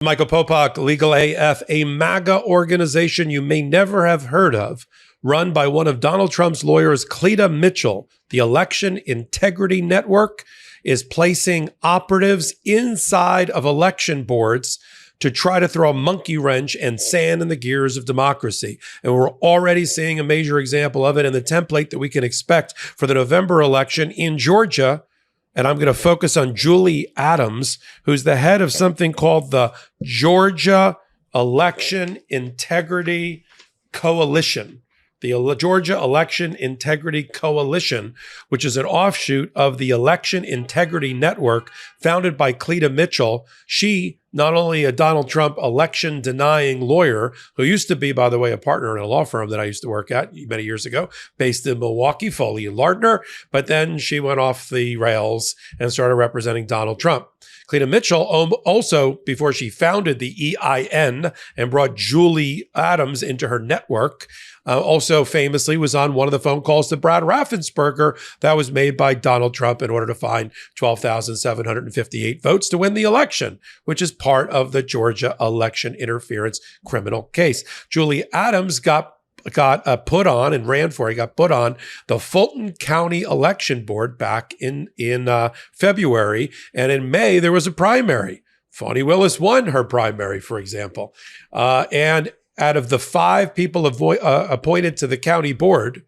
Michael Popok, Legal AF, a MAGA organization you may never have heard of, run by one of Donald Trump's lawyers, Cleta Mitchell. The Election Integrity Network is placing operatives inside of election boards to try to throw a monkey wrench and sand in the gears of democracy. And we're already seeing a major example of it in the template that we can expect for the November election in Georgia. And I'm going to focus on Julie Adams, who's the head of something called the Georgia Election Integrity Coalition. The Georgia Election Integrity Coalition, which is an offshoot of the Election Integrity Network founded by Cleta Mitchell. She, not only a Donald Trump election denying lawyer, who used to be, by the way, a partner in a law firm that I used to work at many years ago, based in Milwaukee, Foley and Lardner, but then she went off the rails and started representing Donald Trump. Cleta Mitchell also, before she founded the EIN and brought Julie Adams into her network, also famously was on one of the phone calls to Brad Raffensperger that was made by Donald Trump in order to find 12,758 votes to win the election, which is part of the Georgia election interference criminal case. Julie Adams got put on and ran for, he got put on the Fulton County Election Board back in February. And in May, there was a primary. Fani Willis won her primary, for example. And out of the 5 people appointed to the county board,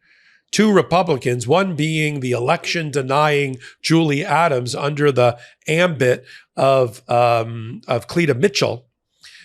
2 Republicans, one being the election denying Julie Adams under the ambit of Cleta Mitchell,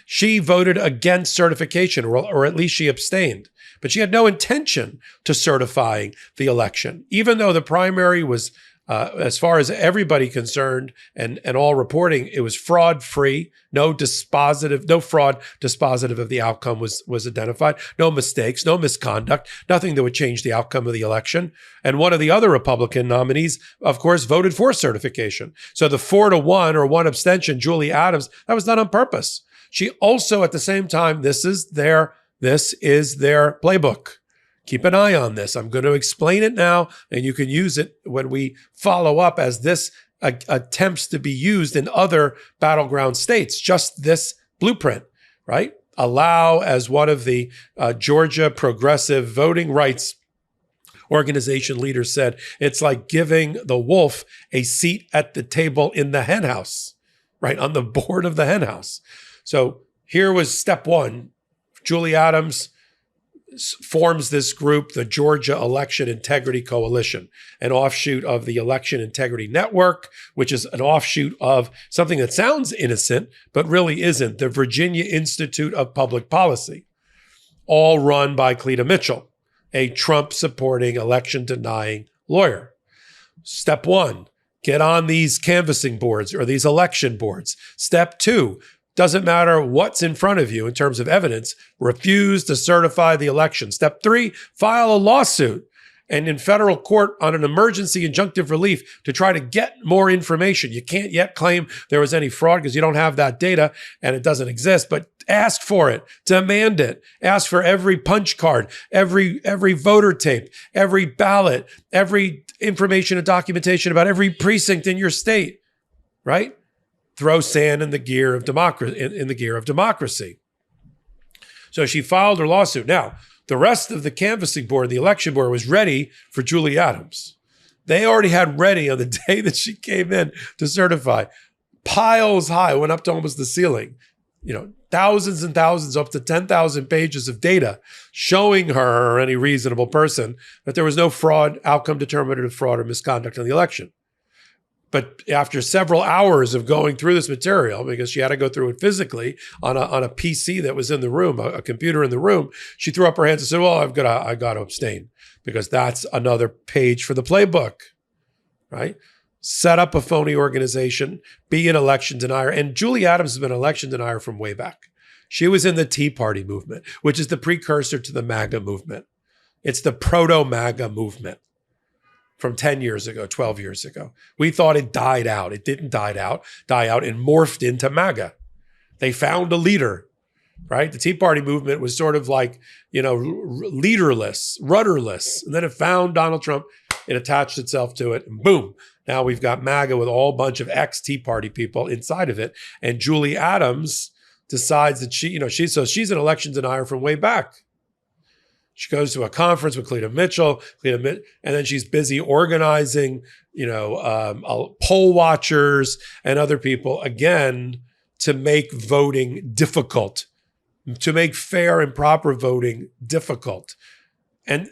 she voted against certification, or at least she abstained. But she had no intention to certifying the election, even though the primary was, as far as everybody concerned and all reporting, it was fraud-free. No fraud dispositive of the outcome was identified. No mistakes, no misconduct, nothing that would change the outcome of the election. And one of the other Republican nominees, of course, voted for certification. So the 4-1 or 1 abstention, Julie Adams, that was done on purpose. She also, at the same time, this is their playbook. Keep an eye on this. I'm going to explain it now, and you can use it when we follow up as this attempts to be used in other battleground states. Just this blueprint, right? Allow, as one of the Georgia Progressive Voting Rights Organization leaders said, it's like giving the wolf a seat at the table in the henhouse, right? On the board of the henhouse. So here was step 1. Julie Adams forms this group, the Georgia Election Integrity Coalition, an offshoot of the Election Integrity Network, which is an offshoot of something that sounds innocent, but really isn't, the Virginia Institute of Public Policy, all run by Cleta Mitchell, a Trump-supporting, election-denying lawyer. Step 1, get on these canvassing boards or these election boards. Step 2, doesn't matter what's in front of you in terms of evidence, refuse to certify the election. Step 3, file a lawsuit and in federal court on an emergency injunctive relief to try to get more information. You can't yet claim there was any fraud because you don't have that data and it doesn't exist, but ask for it, demand it, ask for every punch card, every voter tape, every ballot, every information and documentation about every precinct in your state, right? Throw sand in the gear of democracy. So she filed her lawsuit. Now, the rest of the canvassing board, the election board, was ready for Julie Adams. They already had ready on the day that she came in to certify. Piles high, went up to almost the ceiling. Thousands and thousands, up to 10,000 pages of data showing her or any reasonable person that there was no fraud, outcome determinative fraud or misconduct in the election. But after several hours of going through this material, because she had to go through it physically on a PC that was in the room, a computer in the room, she threw up her hands and said, well, I've got to abstain because that's another page for the playbook, right? Set up a phony organization, be an election denier. And Julie Adams has been an election denier from way back. She was in the Tea Party movement, which is the precursor to the MAGA movement. It's the proto-MAGA movement. From 10 years ago, 12 years ago. We thought it died out. It didn't die out and morphed into MAGA. They found a leader, right? The Tea Party movement was sort of like, leaderless, rudderless. And then it found Donald Trump. It attached itself to it and boom. Now we've got MAGA with a whole bunch of ex-Tea Party people inside of it. And Julie Adams decides that she's an election denier from way back. She goes to a conference with Cleta Mitchell, and then she's busy organizing, poll watchers and other people, again, to make voting difficult, to make fair and proper voting difficult. And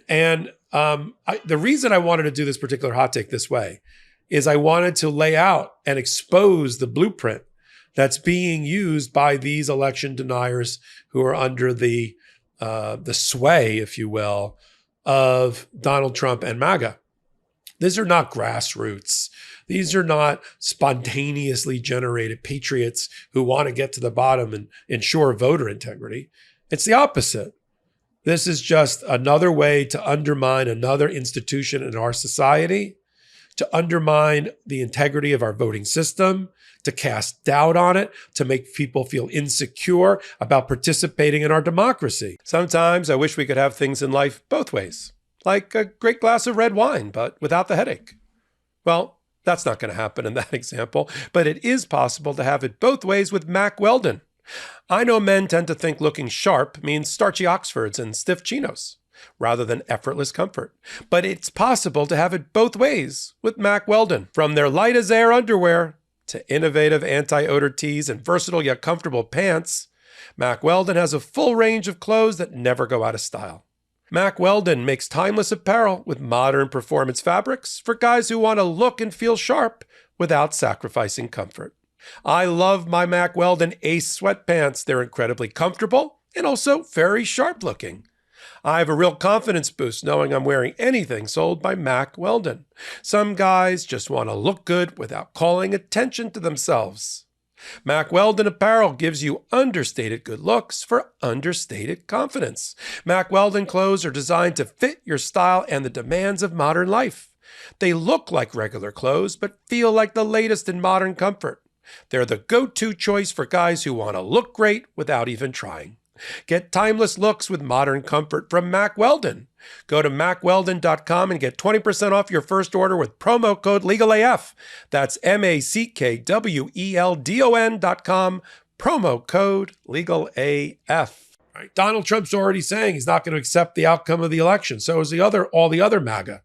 the reason I wanted to do this particular hot take this way is I wanted to lay out and expose the blueprint that's being used by these election deniers who are under the sway, if you will, of Donald Trump and Maga. These are not grassroots. These are not spontaneously generated patriots who want to get to the bottom and ensure voter integrity. It's the opposite. This is just another way to undermine another institution in our society, to undermine the integrity of our voting system, to cast doubt on it, to make people feel insecure about participating in our democracy. Sometimes I wish we could have things in life both ways, like a great glass of red wine, but without the headache. Well, that's not going to happen in that example, but it is possible to have it both ways with Mack Weldon. I know men tend to think looking sharp means starchy Oxfords and stiff chinos, rather than effortless comfort. But it's possible to have it both ways with Mack Weldon. From their light as air underwear to innovative anti-odor tees and versatile yet comfortable pants, Mack Weldon has a full range of clothes that never go out of style. Mack Weldon makes timeless apparel with modern performance fabrics for guys who want to look and feel sharp without sacrificing comfort. I love my Mack Weldon Ace sweatpants. They're incredibly comfortable and also very sharp looking. I have a real confidence boost knowing I'm wearing anything sold by Mack Weldon. Some guys just want to look good without calling attention to themselves. Mack Weldon apparel gives you understated good looks for understated confidence. Mack Weldon clothes are designed to fit your style and the demands of modern life. They look like regular clothes, but feel like the latest in modern comfort. They're the go-to choice for guys who want to look great without even trying. Get timeless looks with modern comfort from Mack Weldon. Go to MackWeldon.com and get 20% off your first order with promo code LegalAF. That's MackWeldon.com, promo code LegalAF. Right. Donald Trump's already saying he's not going to accept the outcome of the election. So is all the other MAGA,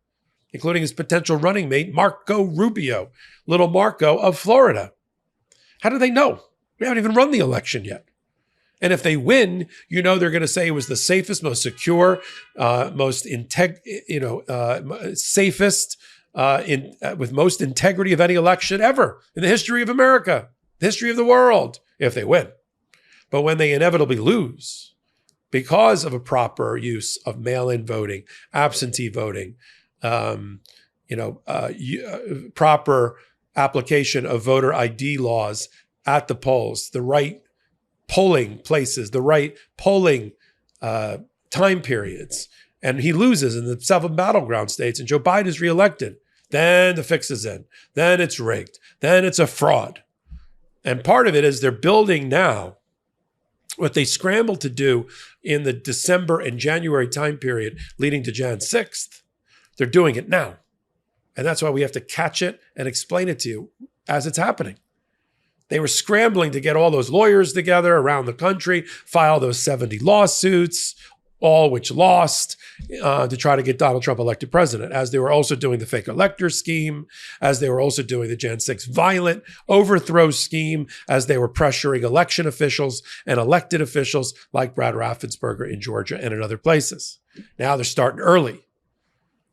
including his potential running mate, Marco Rubio, little Marco of Florida. How do they know? We haven't even run the election yet. And if they win, they're going to say it was the safest, most secure, safest, with most integrity of any election ever in the history of America, the history of the world, if they win. But when they inevitably lose because of a proper use of mail-in voting, absentee voting, proper application of voter ID laws at the polls, the right polling places, the right polling time periods, and he loses in the 7 battleground states and Joe Biden is reelected, then the fix is in. Then it's rigged. Then it's a fraud. And part of it is they're building now what they scrambled to do in the December and January time period leading to Jan 6th. They're doing it now. And that's why we have to catch it and explain it to you as it's happening. They were scrambling to get all those lawyers together around the country, file those 70 lawsuits, all which lost, to try to get Donald Trump elected president, as they were also doing the fake elector scheme, as they were also doing the Jan 6 violent overthrow scheme, as they were pressuring election officials and elected officials like Brad Raffensperger in Georgia and in other places. Now they're starting early,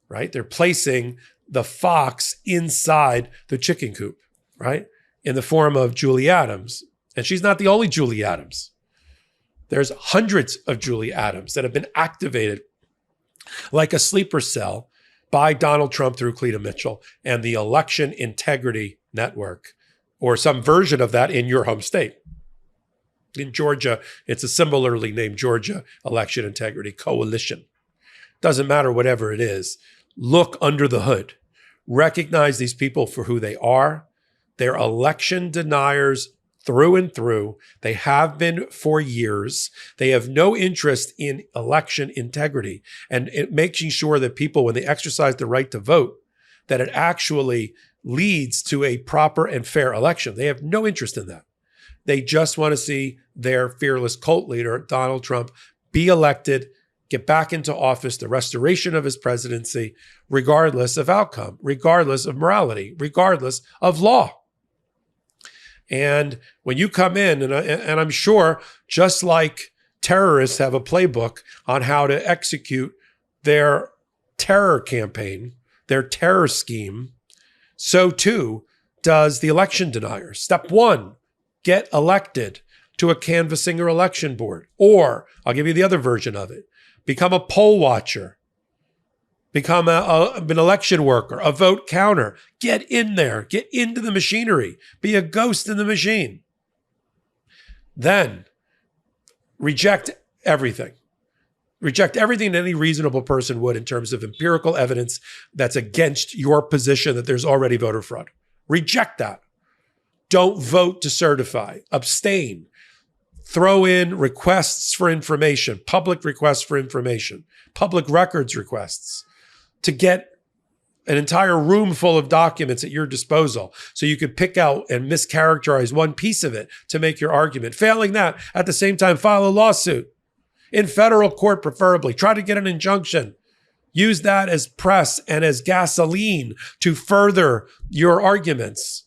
right? They're placing the fox inside the chicken coop, right? In the form of Julie Adams. And she's not the only Julie Adams. There's hundreds of Julie Adams that have been activated like a sleeper cell by Donald Trump through Cleta Mitchell and the Election Integrity Network, or some version of that in your home state. In Georgia, it's a similarly named Georgia Election Integrity Coalition. Doesn't matter whatever it is. Look under the hood. Recognize these people for who they are. They're election deniers through and through. They have been for years. They have no interest in election integrity and making sure that people, when they exercise the right to vote, that it actually leads to a proper and fair election. They have no interest in that. They just want to see their fearless cult leader, Donald Trump, be elected, get back into office, the restoration of his presidency, regardless of outcome, regardless of morality, regardless of law. And when you come in, and I'm sure just like terrorists have a playbook on how to execute their terror campaign, their terror scheme, so too does the election denier. Step one, get elected to a canvassing or election board. Or, I'll give you the other version of it, become a poll watcher, become an election worker, a vote counter. Get in there, get into the machinery, be a ghost in the machine. Then reject everything. Reject everything that any reasonable person would in terms of empirical evidence that's against your position that there's already voter fraud. Reject that. Don't vote to certify. Abstain. Throw in requests for information, public requests for information, public records requests to get an entire room full of documents at your disposal so you could pick out and mischaracterize one piece of it to make your argument. Failing that, at the same time, file a lawsuit. In federal court, preferably. Try to get an injunction. Use that as press and as gasoline to further your arguments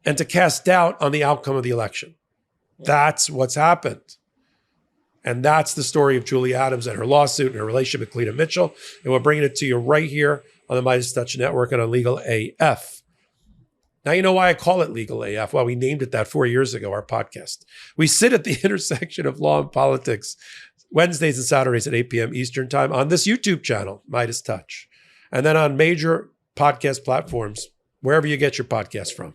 and to cast doubt on the outcome of the election. That's what's happened. And that's the story of Julie Adams and her lawsuit and her relationship with Cleta Mitchell. And we're bringing it to you right here on the MeidasTouch Network and on Legal AF. Now, you know why I call it Legal AF? Well, we named it that 4 years ago, our podcast. We sit at the intersection of law and politics Wednesdays and Saturdays at 8 p.m. Eastern Time on this YouTube channel, MeidasTouch. And then on major podcast platforms, wherever you get your podcasts from.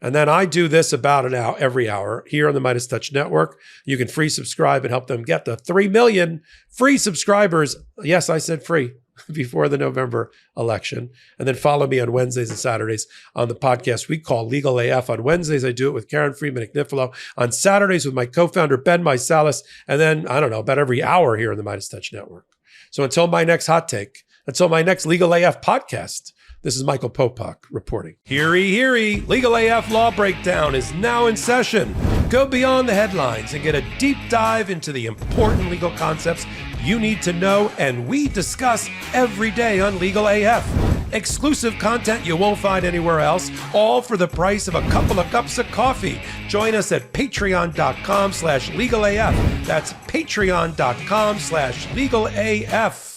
And then I do this about an hour, every hour here on the MeidasTouch Network. You can free subscribe and help them get the 3 million free subscribers. Yes, I said free before the November election. And then follow me on Wednesdays and Saturdays on the podcast we call Legal AF. On Wednesdays, I do it with Karen Friedman-Agnifilo. On Saturdays with my co-founder, Ben Meisalis. And then, I don't know, about every hour here on the MeidasTouch Network. So until my next hot take, until my next Legal AF podcast, this is Michael Popok reporting. Heary, heary, Legal AF Law Breakdown is now in session. Go beyond the headlines and get a deep dive into the important legal concepts you need to know and we discuss every day on Legal AF. Exclusive content you won't find anywhere else, all for the price of a couple of cups of coffee. Join us at patreon.com/legalaf. That's patreon.com/legalaf.